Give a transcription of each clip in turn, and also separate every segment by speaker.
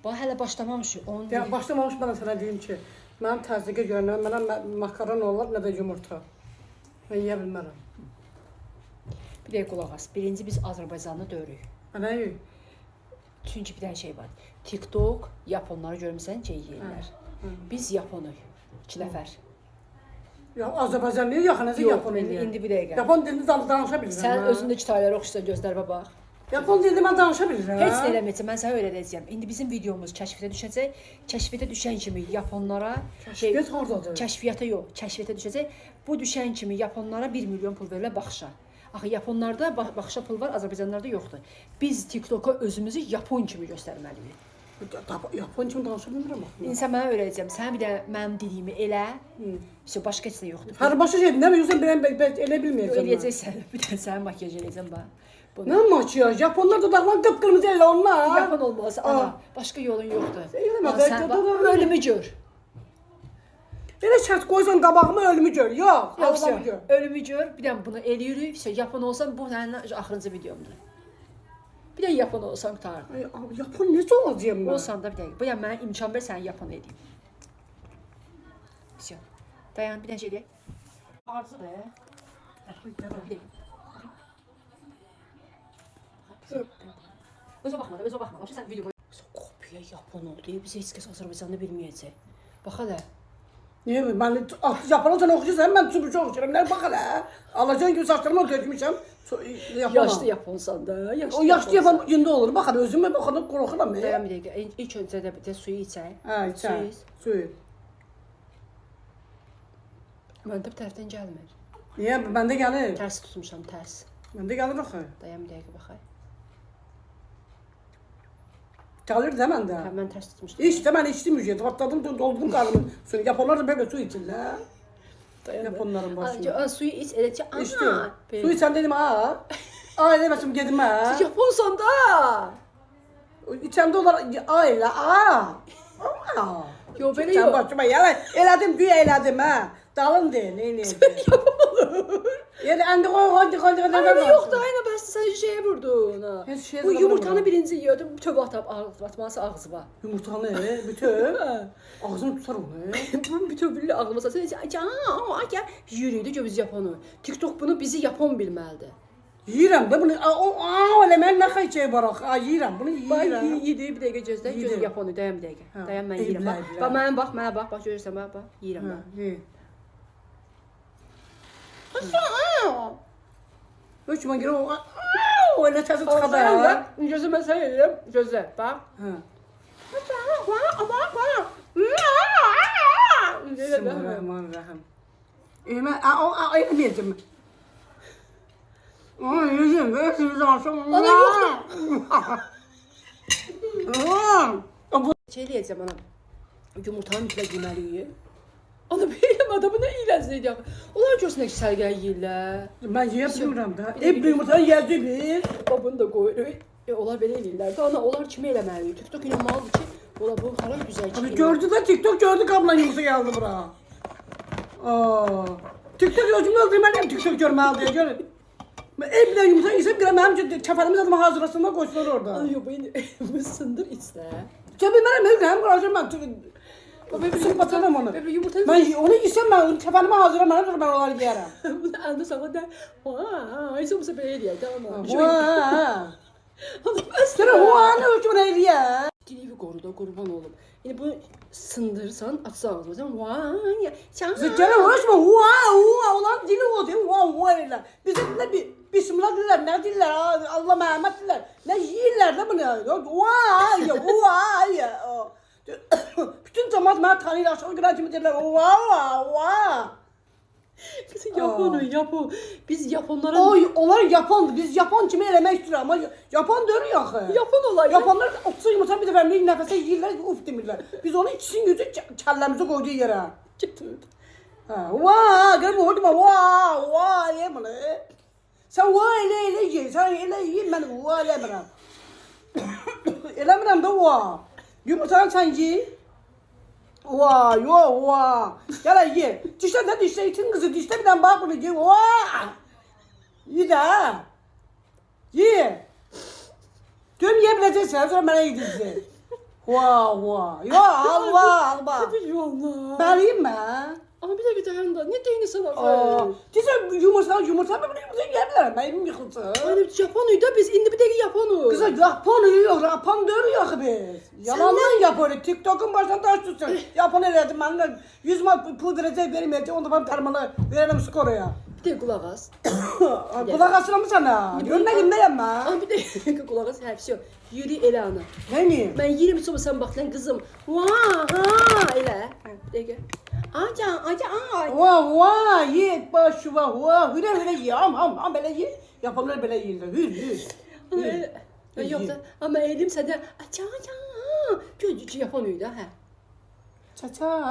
Speaker 1: Bax, hələ başlamamışıq.
Speaker 2: Ya başlamamış mən də sənə deyim ki, mənim təzyiqə görə mənə makaron olar, nə də yumurta. Mən yeyə bilmərəm.
Speaker 1: Bir dəqiqə qulaq as. Birinci biz Azərbaycanlı döyürük.
Speaker 2: Nə yeyir?
Speaker 1: Çünki bir dənə şey var. TikTok, Yaponları görmüsən ki, yeyirlər. Biz Yaponuyuq. 2 nəfər.
Speaker 2: Ya Azərbaycanlıya yaxınızı Yapon eləyir.
Speaker 1: İndi bir dəqiqə.
Speaker 2: Yapon dilini danışa bilirəm.
Speaker 1: Sən özündə kitayları oxusan gözlərimə bax.
Speaker 2: Yapon dilini mən danışa bilirəm.
Speaker 1: Heç də eləməyəcəm, mən sənə öyrədəcəm. İndi bizim videomuz kəşfiyyata düşəcək. Kəşfiyyata düşən kimi Yaponlara
Speaker 2: Kəşfiyyat hardadır?
Speaker 1: Kəşfiyyata yox, kəşfiyyata düşəcək. Bu düşən kimi Yaponlara 1 milyon pul verirlər baxışa. Axı Yaponlarda baxışa pul var, Azərbaycanlarda yoxdur. Biz TikToka özümüzü Yapon kimi göstərməliyik.
Speaker 2: Yapon kimi danışa bilmirəm.
Speaker 1: İnsan mənə öyrədəcəm. Sən bir də mənim dediyimi elə. Başqa heç nə yoxdur.
Speaker 2: Hər başqa şeydir, nə bilirsən mən elə bilməyəcəm.
Speaker 1: Eləyəcəksən. Bir də səni makyaj eləyəcəm bax.
Speaker 2: Nə makyaj? Yaponlar dodaqlarını qıpqırmızı elə onlar.
Speaker 1: Yapon olmaz. Ana, başqa yolun yoxdur.
Speaker 2: Eləmə,
Speaker 1: ölümü gör.
Speaker 2: Elə şərt qoysan qabağıma ölümü gör. Yox, Allah'ım gör.
Speaker 1: Ölümü gör. Bir də bunu eləyirik. Yapon olsan bu sənin axırıncı videomdur. Bir də Yapon olsan qutardı.
Speaker 2: Yapon necə olacağam mən?
Speaker 1: Olsan da bir dəqiqə. Bu yəni mənə imkan ver səni Yapon edeyim. Всё. Dayan bir dənə şey deyək. Arzudur. Özə baxma, özə baxma. Başa sən video qoy. Kopya Yapon oldu. Biz heç kəs Azərbaycanlı bilməyəcək. Bax hələ.
Speaker 2: Niyə? Mən Japonca oxuyursan, mən Çubucu oxuyuram. Nə bax hələ. Alacan kimi saçlarımı tökmüşəm.
Speaker 1: Yaşlı Yaponsan da.
Speaker 2: O yaşlı Yapon gündə olur. Bax hələ özümə baxanda qorxuram.
Speaker 1: Dayan bir dəqiqə. İlk öncə də bir də suyu içək.
Speaker 2: Hə, içək. Suyu.
Speaker 1: Məndə bir tərəfdən gəlmir.
Speaker 2: Niyə? Məndə gəlir.
Speaker 1: Tərs tutmuşam, tərs.
Speaker 2: Məndə gəlir axı.
Speaker 1: Dayan bir dəqiqə baxay.
Speaker 2: Gəlir də məndə.
Speaker 1: Hə, mən tərs tutmuşdum.
Speaker 2: İşte mən içdim ücret. Patladım, doldum qarnımı. Sonra Yaponlar da belə su içirlər. Yaponların başında.
Speaker 1: Suyu iç, elə ki,
Speaker 2: İçdim. Su içən dedim, ha. Ailə bəsim gedim, ha.
Speaker 1: Yaponsan da.
Speaker 2: İçəndə onlar ailə, ha.
Speaker 1: Yo, belə
Speaker 2: Sən
Speaker 1: yox.
Speaker 2: başıma elədim, güya elədim, ha. Dalın deyil, neynəyəcək. Yəni, əndi qoy.
Speaker 1: Ayna yoxdur, ayna bəs sən şeyə vurdun. Bu yumurtanı birinci yiyordum, bütöv atması ağzıma.
Speaker 2: Yumurtanı, bütöv? Ağzını tutar onu.
Speaker 1: Bu bütöv billi ağzıma satın. Yürüydü ki biz Yaponu. TikTok bunu bizi Yapon bilməlidir.
Speaker 2: Yiyirəm də bunu, elə mən nə xəyçəyi var axı, yiyirəm, bunu yiyirəm.
Speaker 1: Yedi, bir dəqiqə gözlə, gözü Yaponu, dayan bir dəqiqə. Dayan, mən yiyirəm. Bax, mənə bax, görürsən, bax, yiyirəm mən.
Speaker 2: Hökmən görə o elə təzə çıxada ya.
Speaker 1: Gözü mən sənə edirəm, gözlə, bax.
Speaker 2: Bismillahirrahmanirrahim. Eləməyəcəm. Yiyəcəm, siz alsam.
Speaker 1: Ana, yoxdur. Şey eləyəcəm, anam. Yumurtanın içində yeməliyik. Ana, benim adamı nə iyrəncliydi axı. Onlar görsünlər ki, sərgər yeyirlər.
Speaker 2: Mən yeyə bilmirəm də. Bir yumurtanı yiyəcək bir.
Speaker 1: Bunu da qoyuruq. Onlar belə eləyirlər də. Ana, onlar kimi eləməliyik? TikTok inanmalıdır ki, ola bu xalan güzel ki.
Speaker 2: Gördü də TikTok gördü qabla yumurta gəldi bura. TikTok özümü öldürməliyəm, TikTok görməlidir. Görün. Bir də yumurta yiyəsəm görə mənim kəfənimiz adımı hazırlasınlar, qoysunlar orada.
Speaker 1: Ana, yox, bu sındır içsə.
Speaker 2: Bilmərəm, özüm quracam mən. Sırf batırdım onu. Ben onu yesem ben kefenime hazırlamadım ben onları yiyerem.
Speaker 1: Bunu elde sana da vay sen bu sefer hediye tamam mı?
Speaker 2: Sen o ne ölçümün hediye?
Speaker 1: Dili koruda kurban oğlum. Yani bunu sındırsan atsan ağzına sen vay ya.
Speaker 2: Zıkkara uğraşma ulan dili o değil vay Bize ne bismillah diller ne diller Allah merhamet diller. Ne yiyirler de bunu vay ya. Bütün cemaat mənə tanıyır, aşağı qıran kimi deyirlər, vaa.
Speaker 1: Biz Yapon. Biz Yaponlara...
Speaker 2: Onlar Yapondur, biz Yapon kimi eləmək istəyirəm, amma Yapon deyir yaxı.
Speaker 1: Yapon olaydı.
Speaker 2: Yaponlar 30 yumurta bir dəfəmlik nəfəsə yiyirlər, uf demirlər. Biz onu ikisinin yüzü kəlləmizi qoyduğu yerə. Vaa, qırma, hodma, vaa, yeməli. Sən vaa elə ye, sən elə ye, mən vaa eləmirəm. Eləmirəm də vaa. Yumurtanı sen ye. Vaa. Gel ye. Dişle de dişle itin kızı. Dişle bir tane bak bunu ye. Vaa. Ye de. Ye. Tüm yiyebileceksin. Sonra bana yedireceksin. Vah vah. Ya Allah Allah.
Speaker 1: Bir yolla.
Speaker 2: Benim mi?
Speaker 1: Ama bir dakika dayan da. Ne deyini sana?
Speaker 2: Diyeceğim yumurta mı? Yumurta yiyebilirim. Benim yıkılsın.
Speaker 1: Hani Japonuydu da biz indi bir dakika Japonu.
Speaker 2: Kıza Japon yiyor, Japon diyor biz. Yalandan yapıyor. TikTok'un başına taş tutsun. Japon elədim ben 100 mal pul verəcək verməyəcək. Onda ben termalı verelim skoraya.
Speaker 1: Bir de kulak az.
Speaker 2: Kulak asılı mı sana? Görmedim ne yapma?
Speaker 1: Ama bir dakika kulak az. Hepsi yok. Yürü ele ana.
Speaker 2: Ne mi?
Speaker 1: Ben yerim sonra sen bak lan kızım. Vaa ha ele. Bir dakika. Aca aca.
Speaker 2: Vah vah ye başı vah vah. Hüre ye ham böyle ye. Yapanlar böyle yerler. Hür.
Speaker 1: Yok da ama elim sende. Aca aca. Gözcü Japonuydu ha.
Speaker 2: Çaça.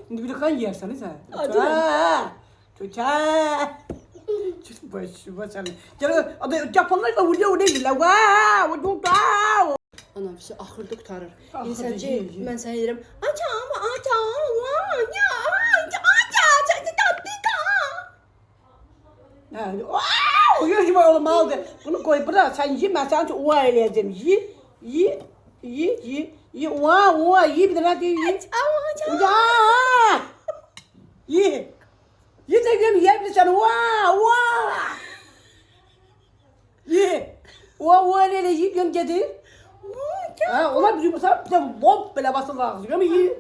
Speaker 2: Şimdi bir de kan yerseniz ha.
Speaker 1: Hadi
Speaker 2: Çaça. Başı başı. Canım adı Japonlar da vuruyor yerler. Vah vah.
Speaker 1: Anam bir şey ahırda kurtarır.
Speaker 2: Ahırda
Speaker 1: İnsancı
Speaker 2: ye.
Speaker 1: ben sana derim. Aca ama aca. Vaa ya. Aca tatlı
Speaker 2: Ha, wow, gözüm oğlum aldı. Bunu koy bırak sen ye ben sana çok uva eleyeceğim. Ye. Uva ye bir tane ye.
Speaker 1: Aca.
Speaker 2: Uca. Ye. Ye dedim ye bir tane uva. Ye. Uva eleyeceğim gön getir. Ha onlar bizim mesela bir de bomb böyle basılı ağzı. Ama ye.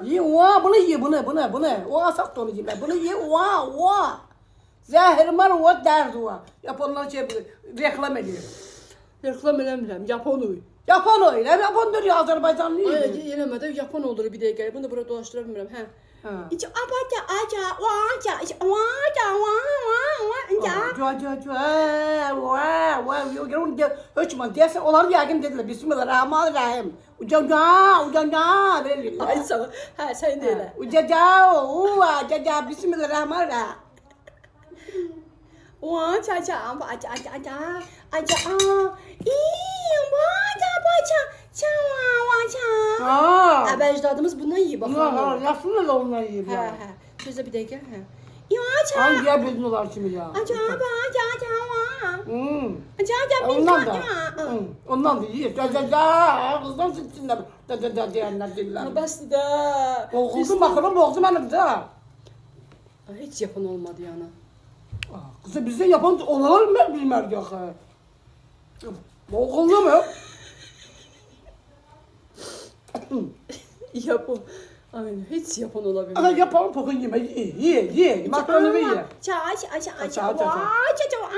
Speaker 2: Ye uva bunu ye bunu. O asak dolu ye ben. Bunu ye uva. Zehirman uva derdi uva. Yapanlar şey reklam ediyor.
Speaker 1: Reklam eləmirəm, Japonuy.
Speaker 2: Japon öyle. Japon diyor Azerbaycanlı.
Speaker 1: Ay, eləmədə Japon olur bir dəqiqə. Bunu da bura dolaşdıra bilmirəm, hə. İç abaca aca vaca vaca vaca.
Speaker 2: Höçman derse onlar yakın dediler. Bismillahirrahmanirrahim. Ucaca.
Speaker 1: Ay sağ ol. Hə, sən də elə.
Speaker 2: Ucaca. Bismillahirrahmanirrahim.
Speaker 1: Vaca aca aca aca aca. Vaca vaca. Çava vaca. Əbəcdadımız bundan yeyib baxın.
Speaker 2: Nasıl öyle onlar yiyip
Speaker 1: Hə,
Speaker 2: ya?
Speaker 1: hə. Gözlə bir dəqiqə, hə. Vaca.
Speaker 2: Hangi yer bildin olar şimdi ya?
Speaker 1: Aca vaca aca va. Aca
Speaker 2: Ondan da. Ondan da yiyor. Kızdan sıçsınlar. Diyenler diller.
Speaker 1: Bastı da.
Speaker 2: Boğuldum bakalım boğuldum benim de.
Speaker 1: Hiç yapan olmadı yani.
Speaker 2: Kızım bize yapan olanlar mı bilmez ya. Boğuldu mu?
Speaker 1: Yapın. Aynen hiç yapan olabilir.
Speaker 2: Ama yapalım pokun yeme. Ye. Makaronu ye.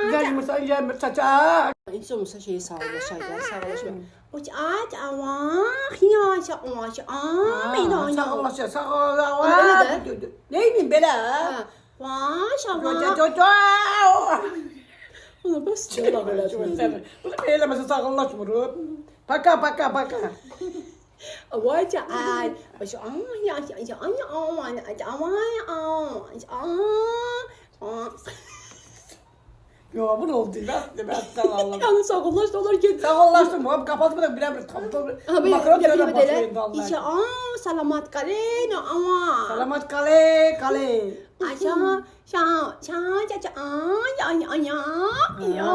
Speaker 2: Güzel yumurta ye. Çaça.
Speaker 1: Hiç olmazsa şeyi sağlaşaydı. Sağlaşma.
Speaker 2: Sağ neyim böyle?
Speaker 1: Ona bas çalar öyle.
Speaker 2: Bunu eylemese sağlaşmıyor. Paka.
Speaker 1: Vaca ay.
Speaker 2: Ya bu ne oldu? Ben sağlaştım.
Speaker 1: Yani sağlaştı onlar ki.
Speaker 2: Sağlaştım. Hop kapatma da bilemez. Makaron söyle başlayın vallahi.
Speaker 1: İşte salamat kale no ama.
Speaker 2: Selamat kale.
Speaker 1: Aşağı, ya.